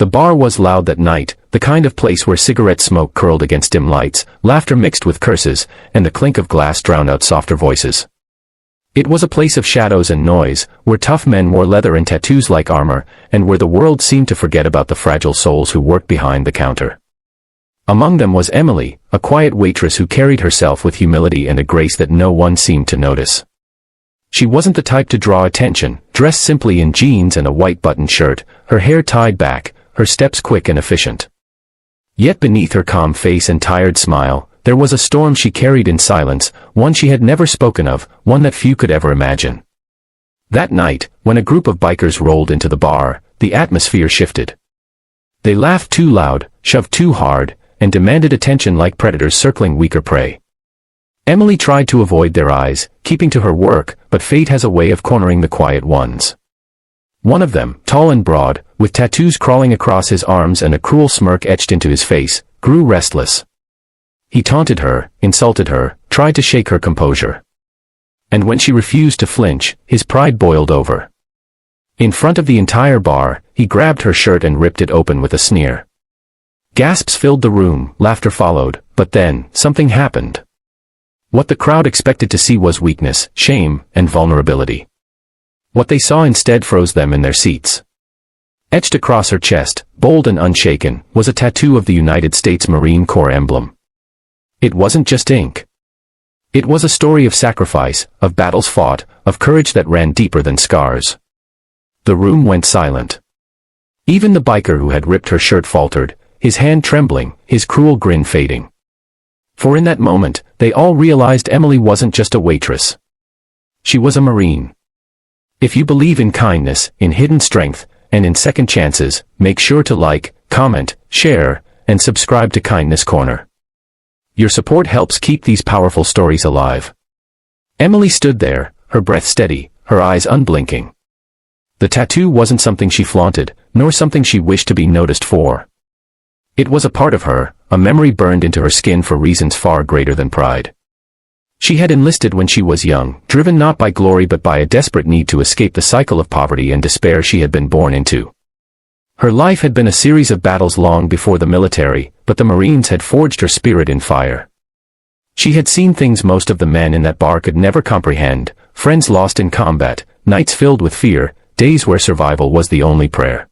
The bar was loud that night, the kind of place where cigarette smoke curled against dim lights, laughter mixed with curses, and the clink of glass drowned out softer voices. It was a place of shadows and noise, where tough men wore leather and tattoos like armor, and where the world seemed to forget about the fragile souls who worked behind the counter. Among them was Emily, a quiet waitress who carried herself with humility and a grace that no one seemed to notice. She wasn't the type to draw attention, dressed simply in jeans and a white buttoned shirt, her hair tied back, her steps quick and efficient. Yet beneath her calm face and tired smile, there was a storm she carried in silence, one she had never spoken of, one that few could ever imagine. That night, when a group of bikers rolled into the bar, the atmosphere shifted. They laughed too loud, shoved too hard, and demanded attention like predators circling weaker prey. Emily tried to avoid their eyes, keeping to her work, but fate has a way of cornering the quiet ones. One of them, tall and broad, with tattoos crawling across his arms and a cruel smirk etched into his face, grew restless. He taunted her, insulted her, tried to shake her composure. And when she refused to flinch, his pride boiled over. In front of the entire bar, he grabbed her shirt and ripped it open with a sneer. Gasps filled the room, laughter followed, but then, something happened. What the crowd expected to see was weakness, shame, and vulnerability. What they saw instead froze them in their seats. Etched across her chest, bold and unshaken, was a tattoo of the United States Marine Corps emblem. It wasn't just ink. It was a story of sacrifice, of battles fought, of courage that ran deeper than scars. The room went silent. Even the biker who had ripped her shirt faltered, his hand trembling, his cruel grin fading. For in that moment, they all realized Emily wasn't just a waitress. She was a Marine. If you believe in kindness, in hidden strength, and in second chances, make sure to like, comment, share, and subscribe to Kindness Corner. Your support helps keep these powerful stories alive. Emily stood there, her breath steady, her eyes unblinking. The tattoo wasn't something she flaunted, nor something she wished to be noticed for. It was a part of her, a memory burned into her skin for reasons far greater than pride. She had enlisted when she was young, driven not by glory but by a desperate need to escape the cycle of poverty and despair she had been born into. Her life had been a series of battles long before the military, but the Marines had forged her spirit in fire. She had seen things most of the men in that bar could never comprehend, friends lost in combat, nights filled with fear, days where survival was the only prayer.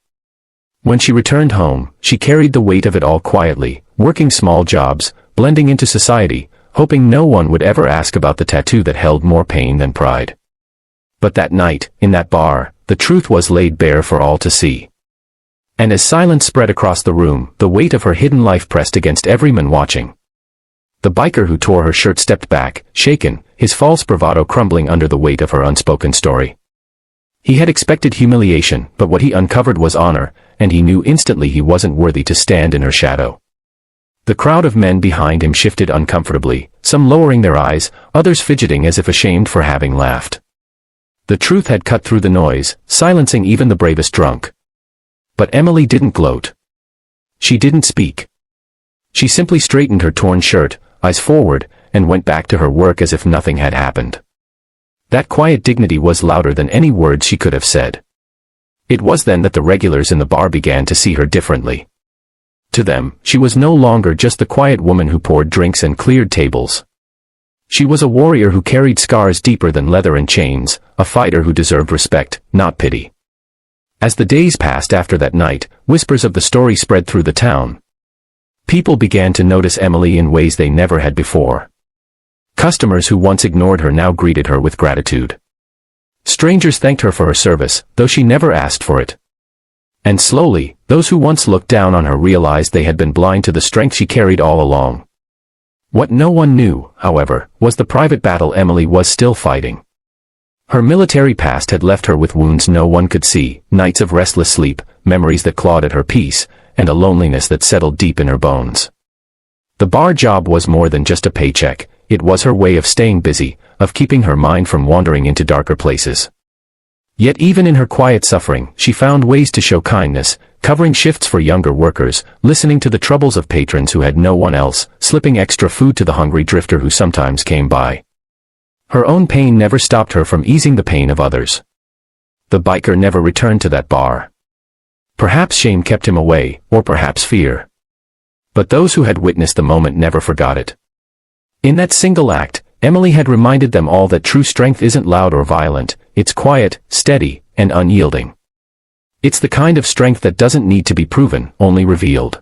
When she returned home, she carried the weight of it all quietly, working small jobs, blending into society, hoping no one would ever ask about the tattoo that held more pain than pride. But that night, in that bar, the truth was laid bare for all to see. And as silence spread across the room, the weight of her hidden life pressed against every man watching. The biker who tore her shirt stepped back, shaken, his false bravado crumbling under the weight of her unspoken story. He had expected humiliation, but what he uncovered was honor, and he knew instantly he wasn't worthy to stand in her shadow. The crowd of men behind him shifted uncomfortably, some lowering their eyes, others fidgeting as if ashamed for having laughed. The truth had cut through the noise, silencing even the bravest drunk. But Emily didn't gloat. She didn't speak. She simply straightened her torn shirt, eyes forward, and went back to her work as if nothing had happened. That quiet dignity was louder than any words she could have said. It was then that the regulars in the bar began to see her differently. To them, she was no longer just the quiet woman who poured drinks and cleared tables. She was a warrior who carried scars deeper than leather and chains, a fighter who deserved respect, not pity. As the days passed after that night, whispers of the story spread through the town. People began to notice Emily in ways they never had before. Customers who once ignored her now greeted her with gratitude. Strangers thanked her for her service, though she never asked for it. And slowly, those who once looked down on her realized they had been blind to the strength she carried all along. What no one knew, however, was the private battle Emily was still fighting. Her military past had left her with wounds no one could see, nights of restless sleep, memories that clawed at her peace, and a loneliness that settled deep in her bones. The bar job was more than just a paycheck, it was her way of staying busy, of keeping her mind from wandering into darker places. Yet even in her quiet suffering, she found ways to show kindness, covering shifts for younger workers, listening to the troubles of patrons who had no one else, slipping extra food to the hungry drifter who sometimes came by. Her own pain never stopped her from easing the pain of others. The biker never returned to that bar. Perhaps shame kept him away, or perhaps fear. But those who had witnessed the moment never forgot it. In that single act, Emily had reminded them all that true strength isn't loud or violent, it's quiet, steady, and unyielding. It's the kind of strength that doesn't need to be proven, only revealed.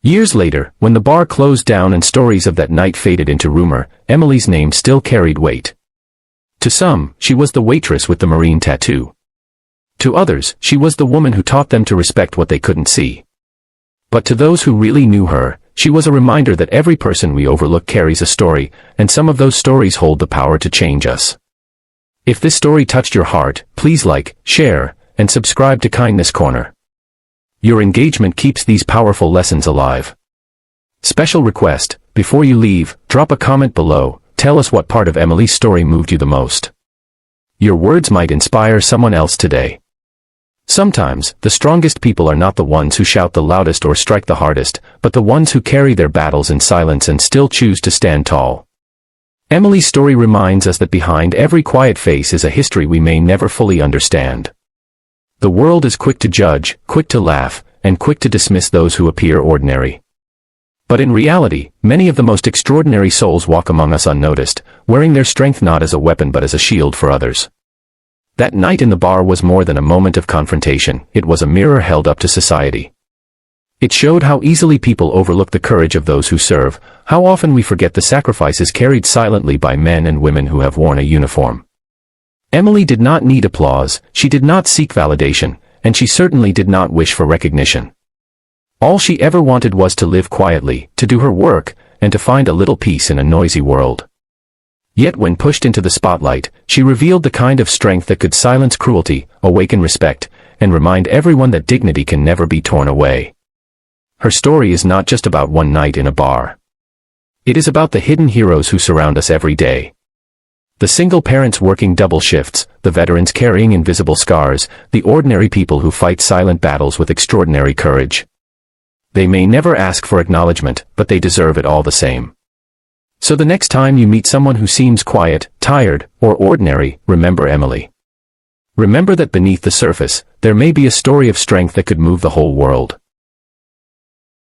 Years later, when the bar closed down and stories of that night faded into rumor, Emily's name still carried weight. To some, she was the waitress with the marine tattoo. To others, she was the woman who taught them to respect what they couldn't see. But to those who really knew her, she was a reminder that every person we overlook carries a story, and some of those stories hold the power to change us. If this story touched your heart, please like, share, and subscribe to Kindness Corner. Your engagement keeps these powerful lessons alive. Special request, before you leave, drop a comment below, tell us what part of Emily's story moved you the most. Your words might inspire someone else today. Sometimes, the strongest people are not the ones who shout the loudest or strike the hardest, but the ones who carry their battles in silence and still choose to stand tall. Emily's story reminds us that behind every quiet face is a history we may never fully understand. The world is quick to judge, quick to laugh, and quick to dismiss those who appear ordinary. But in reality, many of the most extraordinary souls walk among us unnoticed, wearing their strength not as a weapon but as a shield for others. That night in the bar was more than a moment of confrontation, it was a mirror held up to society. It showed how easily people overlook the courage of those who serve, how often we forget the sacrifices carried silently by men and women who have worn a uniform. Emily did not need applause, she did not seek validation, and she certainly did not wish for recognition. All she ever wanted was to live quietly, to do her work, and to find a little peace in a noisy world. Yet when pushed into the spotlight, she revealed the kind of strength that could silence cruelty, awaken respect, and remind everyone that dignity can never be torn away. Her story is not just about one night in a bar. It is about the hidden heroes who surround us every day. The single parents working double shifts, the veterans carrying invisible scars, the ordinary people who fight silent battles with extraordinary courage. They may never ask for acknowledgement, but they deserve it all the same. So the next time you meet someone who seems quiet, tired, or ordinary, remember Emily. Remember that beneath the surface, there may be a story of strength that could move the whole world.